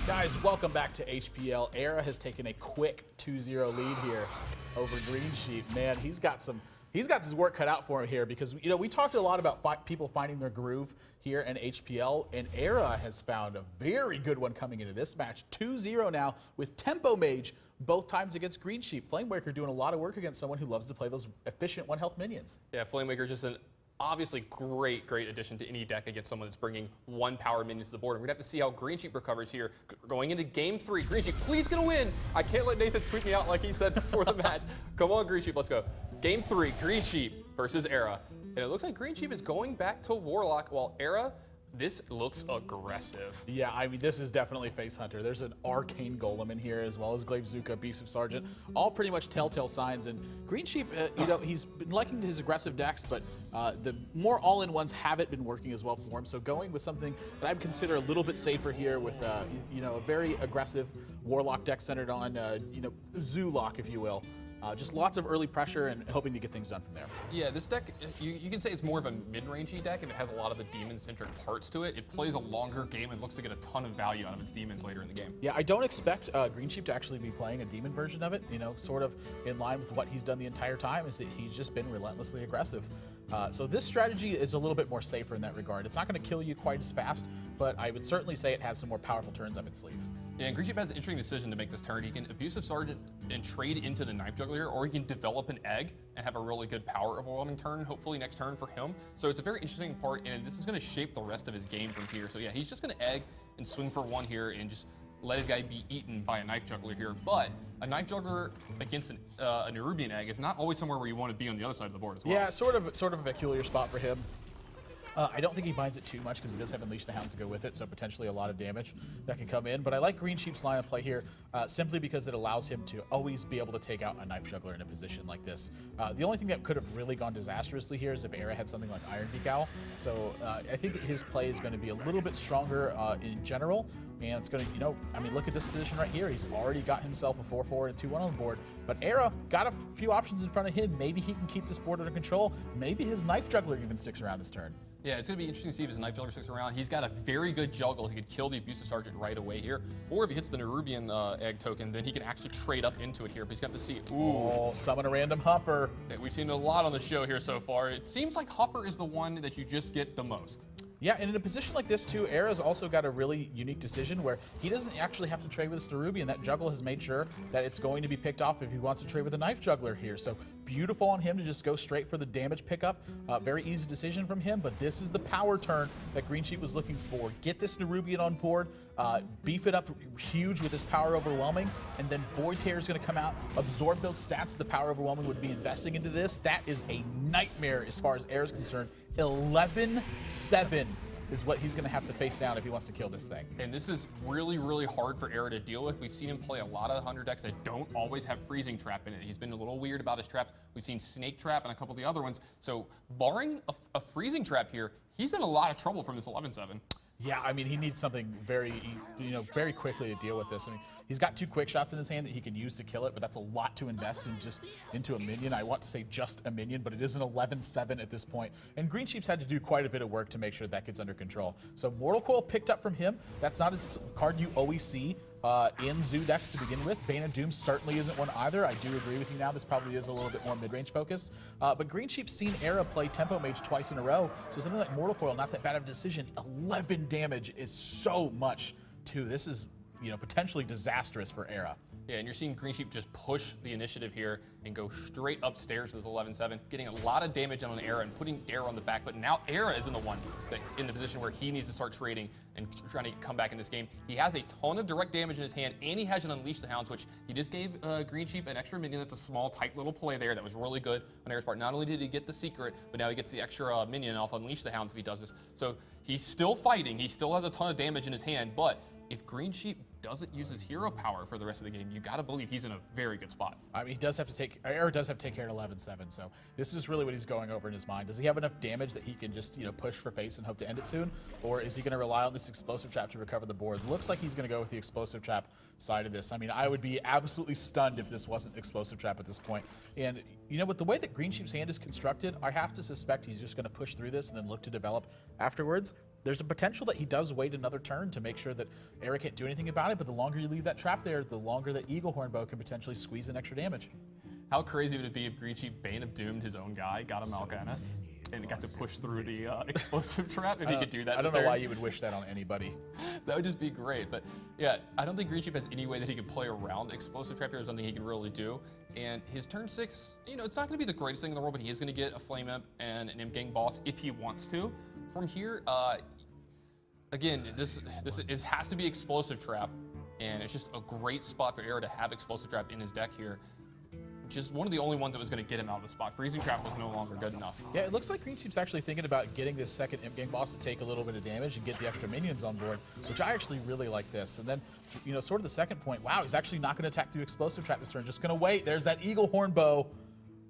Guys, welcome back to HPL. ErA has taken a quick 2-0 lead here over Greensheep. Man, he's got his work cut out for him here because we talked a lot about people finding their groove here in HPL, and ErA has found a very good one coming into this match. 2-0 now with Tempo Mage both times against Greensheep. Flamewaker doing a lot of work against someone who loves to play those efficient one-health minions. Yeah, Flamewaker just an obviously great addition to any deck against someone that's bringing one power minion to the board. And we're going to have to see how Greensheep recovers here. Going into game 3, Greensheep, please get a win. I can't let Nathan sweep me out like he said before the match. Come on, Greensheep, let's go. Game 3, Greensheep versus ErA. And it looks like Greensheep is going back to Warlock while ErA, this looks aggressive. Yeah, I mean, this is definitely Face Hunter. There's an Arcane Golem in here, as well as Glaivezuka, Beast of Sergeant, all pretty much telltale signs. And Greensheep, he's been liking his aggressive decks, but the more all-in-ones haven't been working as well for him. So going with something that I'd consider a little bit safer here with, a very aggressive Warlock deck centered on, Zoo Lock, if you will. Just lots of early pressure and hoping to get things done from there. Yeah, this deck, you can say it's more of a mid-rangey deck, and it has a lot of the demon-centric parts to it. It plays a longer game and looks to get a ton of value out of its demons later in the game. Yeah, I don't expect Greensheep to actually be playing a demon version of it, sort of in line with what he's done the entire time, is that he's just been relentlessly aggressive. So this strategy is a little bit more safer in that regard. It's not going to kill you quite as fast, but I would certainly say it has some more powerful turns up its sleeve. Yeah, and Greensheep has an interesting decision to make this turn. He can Abusive Sergeant and trade into the Knife Juggler here, or he can develop an egg and have a really good power overwhelming turn, hopefully next turn for him. So it's a very interesting part, and this is going to shape the rest of his game from here. So yeah, he's just going to egg and swing for one here and just let his guy be eaten by a Knife Juggler here. But a Knife Juggler against an Nerubian egg is not always somewhere where you want to be on the other side of the board as well. Yeah, sort of a peculiar spot for him. I don't think he binds it too much because he does have Unleash the Hounds to go with it, so potentially a lot of damage that can come in. But I like Greensheep's line of play here simply because it allows him to always be able to take out a Knife Juggler in a position like this. The only thing that could have really gone disastrously here is if ErA had something like Iron Beak Owl. So I think that his play is going to be a little bit stronger in general. And it's going to, look at this position right here. He's already got himself a 4-4 and 2-1 on the board. But ErA got a few options in front of him. Maybe he can keep this board under control. Maybe his Knife Juggler even sticks around this turn. Yeah, it's going to be interesting to see if his Knife Juggler sticks around. He's got a very good juggle. He could kill the Abusive Sergeant right away here. Or if he hits the Nerubian egg token, then he can actually trade up into it here. But he's going to have to see, oh, summon a random Huffer. Yeah, we've seen it a lot on the show here so far. It seems like Huffer is the one that you just get the most. Yeah, and in a position like this too, ErA's also got a really unique decision where he doesn't actually have to trade with this Nerubian. That juggle has made sure that it's going to be picked off if he wants to trade with a Knife Juggler here. So beautiful on him to just go straight for the damage pickup. Very easy decision from him, but this is the power turn that Greensheep was looking for. Get this Nerubian on board, beef it up huge with his power overwhelming, and then Void Tear is going to come out, absorb those stats the power overwhelming would be investing into this. That is a nightmare as far as ErA's concerned. 11-7 is what he's going to have to face down if he wants to kill this thing. And this is really hard for ErA to deal with. We've seen him play a lot of Hunter decks that don't always have Freezing Trap in it. He's been a little weird about his traps. We've seen Snake Trap and a couple of the other ones. So barring a Freezing Trap here, he's in a lot of trouble from this 11-7. Yeah, I mean, he needs something very quickly to deal with this. I mean, he's got 2 quick shots in his hand that he can use to kill it, but that's a lot to invest in into a minion. I want to say just a minion, but it is an 11-7 at this point. And Greensheep's had to do quite a bit of work to make sure that gets under control. So Mortal Coil picked up from him. That's not his card you always see in Zoo decks to begin with. Bane of Doom certainly isn't one either. I do agree with you now. This probably is a little bit more mid-range focused. But Greensheep's seen ErA play Tempo Mage twice in a row, so something like Mortal Coil, not that bad of a decision. 11 damage is so much, too. This is, potentially disastrous for ErA. Yeah, and you're seeing Greensheep just push the initiative here and go straight upstairs to this 11-7, getting a lot of damage on ErA and putting ErA on the back foot. And now ErA is in the position where he needs to start trading and trying to come back in this game. He has a ton of direct damage in his hand, and he has an Unleash the Hounds, which he just gave Greensheep an extra minion. That's a small, tight little play there that was really good on ErA's part. Not only did he get the secret, but now he gets the extra minion off Unleash the Hounds if he does this. So he's still fighting. He still has a ton of damage in his hand, but if Greensheep doesn't use his hero power for the rest of the game, you got to believe he's in a very good spot. I mean, he does have to take, ErA does have to take care at 11-7, so this is really what he's going over in his mind. Does he have enough damage that he can just, push for face and hope to end it soon? Or is he going to rely on this Explosive Trap to recover the board? Looks like he's going to go with the Explosive Trap side of this. I mean, I would be absolutely stunned if this wasn't Explosive Trap at this point. And, with the way that Greensheep's hand is constructed, I have to suspect he's just going to push through this and then look to develop afterwards. there's a potential that he does wait another turn to make sure that ErA can't do anything about it, but the longer you leave that trap there, the longer that Eagle Hornbow can potentially squeeze in extra damage. How crazy would it be if Greensheep Bane of Doomed his own guy, got a Mal'Ganis, and got to push through the explosive trap if he could do that? I don't know why you would wish that on anybody. That would just be great. But yeah, I don't think Greensheep has any way that he can play around explosive trap here. There's something he can really do. And his turn 6, you know, it's not going to be the greatest thing in the world, but he is going to get a Flame Imp and an Imp Gang boss if he wants to. From here, again, this has to be explosive trap, and it's just a great spot for ErA to have explosive trap in his deck here. Just one of the only ones that was going to get him out of the spot. Freezing trap was no longer good enough. Yeah, it looks like Greensheep's actually thinking about getting this second Imp Gang boss to take a little bit of damage and get the extra minions on board, which I actually really like this. And then, you know, sort of the second point, wow, he's actually not going to attack through explosive trap this turn, just going to wait. There's that Eagle Hornbow.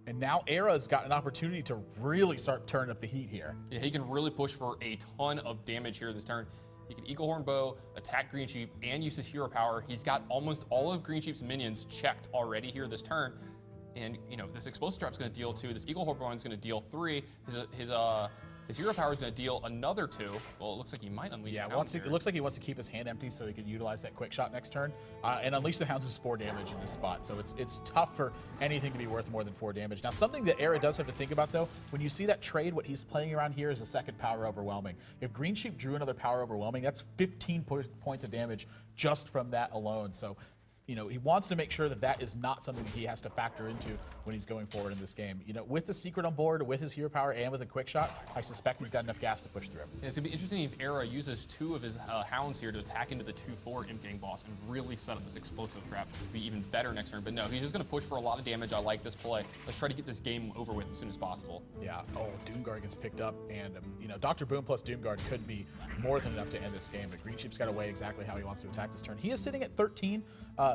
And now ErA's got an opportunity to really start turning up the heat here. Yeah, he can really push for a ton of damage here this turn. He can Eagle Hornbow, attack Greensheep, and use his hero power. He's got almost all of Greensheep's minions checked already here this turn. And, you know, this explosive trap's going to deal 2. This Eagle Hornbow is going to deal 3. His hero power is going to deal another 2. Well, it looks like he might unleash the Hounds it looks like he wants to keep his hand empty so he can utilize that quick shot next turn. And Unleash the Hounds is 4 damage in this spot, so it's tough for anything to be worth more than 4 damage. Now, something that ErA does have to think about, though, when you see that trade, what he's playing around here is a second Power Overwhelming. If Greensheep drew another Power Overwhelming, that's 15 points of damage just from that alone. So, you know, he wants to make sure that that is not something that he has to factor into when he's going forward in this game. You know, with the secret on board, with his hero power, and with a quick shot, I suspect he's got enough gas to push through. Yeah, it's going to be interesting if ErA uses 2 of his Hounds here to attack into the 2/4 Imp Gang boss and really set up this explosive trap to be even better next turn. But no, he's just going to push for a lot of damage. I like this play. Let's try to get this game over with as soon as possible. Yeah. Oh, Doomguard gets picked up, and, you know, Dr. Boom plus Doomguard could be more than enough to end this game. But Greensheep's got to weigh exactly how he wants to attack this turn. He is sitting at 13,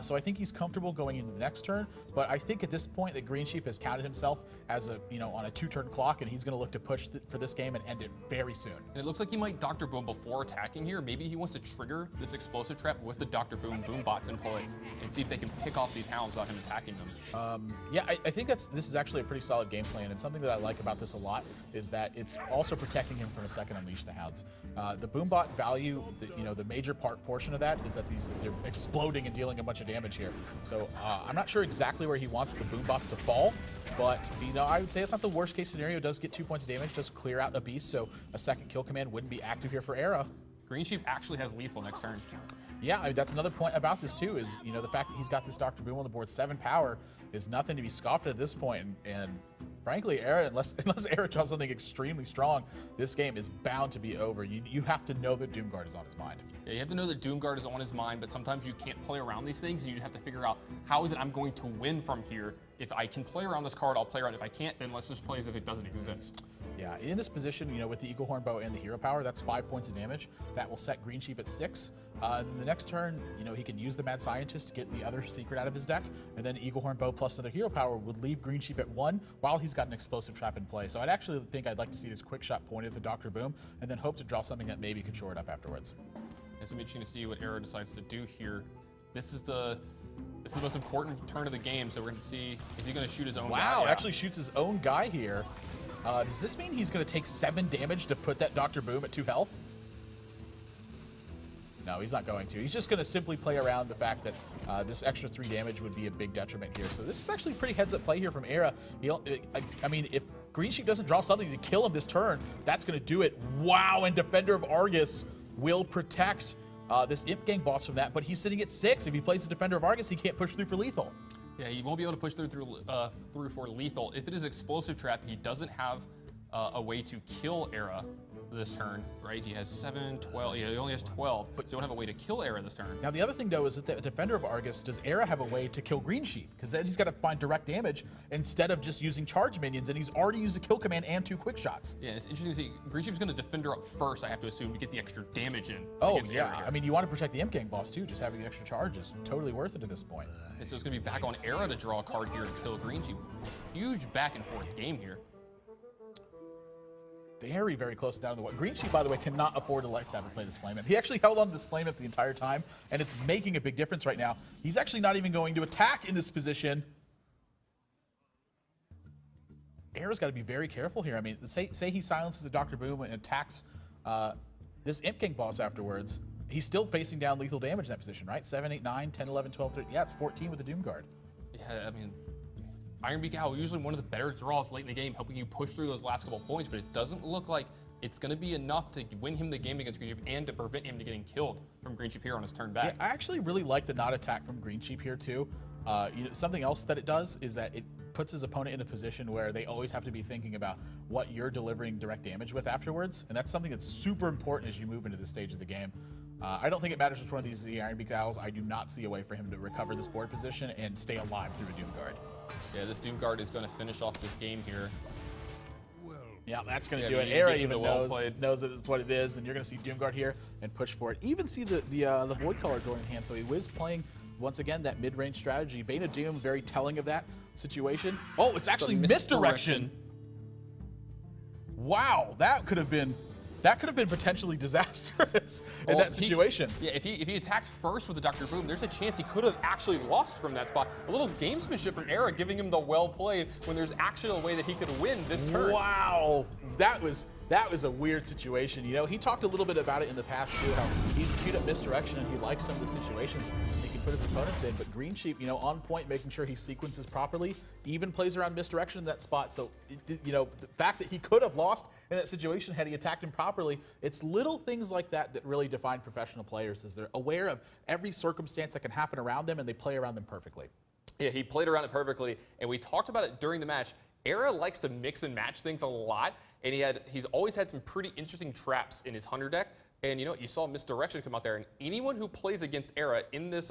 so I think he's comfortable going into the next turn, but I think at this point that Greensheep has counted himself as a, you know, on a 2-turn clock, and he's going to look to push for this game and end it very soon. And it looks like he might Dr. Boom before attacking here. Maybe he wants to trigger this explosive trap with the Dr. Boom bots in play and see if they can pick off these Hounds without him attacking them. Yeah, I think this is actually a pretty solid game plan, and something that I like about this a lot is that it's also protecting him from a second Unleash the Hounds. The Boombot value, you know, the major portion of that is that they're exploding and dealing a bunch of damage here. So I'm not sure exactly where he wants the Boombots to fall, but, you know, I would say it's not the worst case scenario. It does get 2 points of damage, does clear out a beast, so a second kill command wouldn't be active here for ErA. Greensheep actually has lethal next turn. Yeah, I mean, that's another point about this too, is, you know, the fact that he's got this Dr. Boom on the board, 7 power, is nothing to be scoffed at this point. And frankly, ErA, unless ErA draws something extremely strong, this game is bound to be over. You have to know that Doomguard is on his mind. Yeah, you have to know that Doomguard is on his mind, but sometimes you can't play around these things, and you have to figure out how is it I'm going to win from here. If I can play around this card, I'll play around. If I can't, then let's just play as if it doesn't exist. Yeah, in this position, you know, with the Eagle Hornbow and the hero power, that's 5 points of damage. That will set Greensheep at 6. Then the next turn, you know, he can use the Mad Scientist to get the other secret out of his deck, and then Eagle Hornbow plus another hero power would leave Greensheep at 1 while he's got an explosive trap in play. So I'd actually think I'd like to see this quick shot pointed at the Dr. Boom, and then hope to draw something that maybe could shore it up afterwards. It's going to be interesting to see what ErA decides to do here. This is the most important turn of the game, so we're going to see, is he going to shoot his own guy? Wow, Yeah. actually shoots his own guy here. Does this mean he's going to take 7 damage to put that Dr. Boom at 2 health? No, he's not going to. He's just going to simply play around the fact that this extra 3 damage would be a big detriment here. So this is actually pretty heads-up play here from ErA. I mean, if Greensheep doesn't draw something to kill him this turn, that's going to do it. Wow, and Defender of Argus will protect this Imp Gang boss from that, but he's sitting at 6. If he plays the Defender of Argus, he can't push through for lethal. Yeah, he won't be able to push through for lethal. If it is explosive trap, he doesn't have a way to kill ErA this turn, right? He has 7, 12. Yeah, he only has 12, but so he won't have a way to kill ErA this turn. Now, the other thing, though, is that the Defender of Argus, does ErA have a way to kill Greensheep? Because then he's got to find direct damage instead of just using charge minions, and he's already used a kill command and 2 quick shots. Yeah, it's interesting to see. Greensheep's going to Defender up first, I have to assume, to get the extra damage in. Oh, yeah. I mean, you want to protect the Imp Gang boss, too. Just having the extra charge is totally worth it at this point. And so it's going to be back on ErA to draw a card here to kill Greensheep. Huge back and forth game here. Very, very close down to the wire. Greensheep, by the way, cannot afford a lifetime to play this Flame Imp. He actually held on to this Flame Imp the entire time, and it's making a big difference right now. He's actually not even going to attack in this position. ErA's got to be very careful here. I mean, say he silences the Dr. Boom and attacks this Imp King boss afterwards, he's still facing down lethal damage in that position, right? 7, 8, 9, 10, 11, 12, 13. Yeah, it's 14 with the Doom Guard. Yeah, I mean, Iron Beak Owl, usually one of the better draws late in the game, helping you push through those last couple points, but it doesn't look like it's going to be enough to win him the game against Greensheep and to prevent him to getting killed from Greensheep here on his turn back. Yeah, I actually really like the not attack from Greensheep here too. Something else that it does is that it puts his opponent in a position where they always have to be thinking about what you're delivering direct damage with afterwards, and that's something that's super important as you move into this stage of the game. I don't think it matters which one of these is the Iron Beak Owls. I do not see a way for him to recover this board position and stay alive through a Doom Guard. Yeah, this Doom Guard is going to finish off this game here. Yeah, that's going to do the it. ErA engagement even well knows played. that it's what it is, and you're going to see Doom Guard here and push for it. Even see the Void Caller join in hand, so he was playing, once again, that mid-range strategy. Bane of Doom, very telling of that situation. Oh, it's actually misdirection. Wow, that could have been potentially disastrous in that situation. If he attacked first with the Dr. Boom, there's a chance he could have actually lost from that spot. A little gamesmanship from ErA, giving him the well played when there's actually a way that he could win this turn. Wow, that was a weird situation. You know, he talked a little bit about it in the past too, how he's queued up misdirection and he likes some of the situations he can put his opponents in. But Greensheep, you know, on point, making sure he sequences properly, even plays around misdirection in that spot. So, you know, the fact that he could have lost in that situation had he attacked him properly, it's little things like that that really define professional players, is they're aware of every circumstance that can happen around them and they play around them perfectly. Yeah, he played around it perfectly, and we talked about it during the match. ErA likes to mix and match things a lot, and he's always had some pretty interesting traps in his Hunter deck. And you know, you saw misdirection come out there, and anyone who plays against ErA in this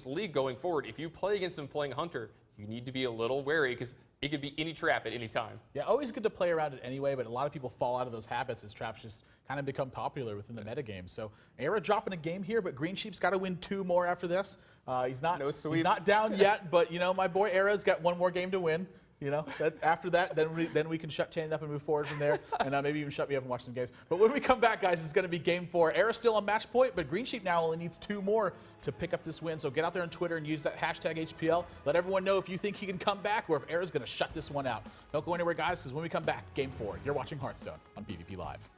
league going forward, if you play against him playing Hunter, you need to be a little wary because it could be any trap at any time. Yeah, always good to play around it anyway, but a lot of people fall out of those habits as traps just kind of become popular within the metagame. So ErA dropping a game here, but Greensheep's got to win 2 more after this. He's not down yet, but you know, my boy ErA's got 1 more game to win. You know, after that, then we can shut Tannen up and move forward from there, and maybe even shut me up and watch some games. But when we come back, guys, it's going to be game 4. ErA still on match point, but Greensheep now only needs 2 more to pick up this win. So get out there on Twitter and use that hashtag HPL. Let everyone know if you think he can come back or if ErA's going to shut this one out. Don't go anywhere, guys, because when we come back, game 4, you're watching Hearthstone on PvP Live.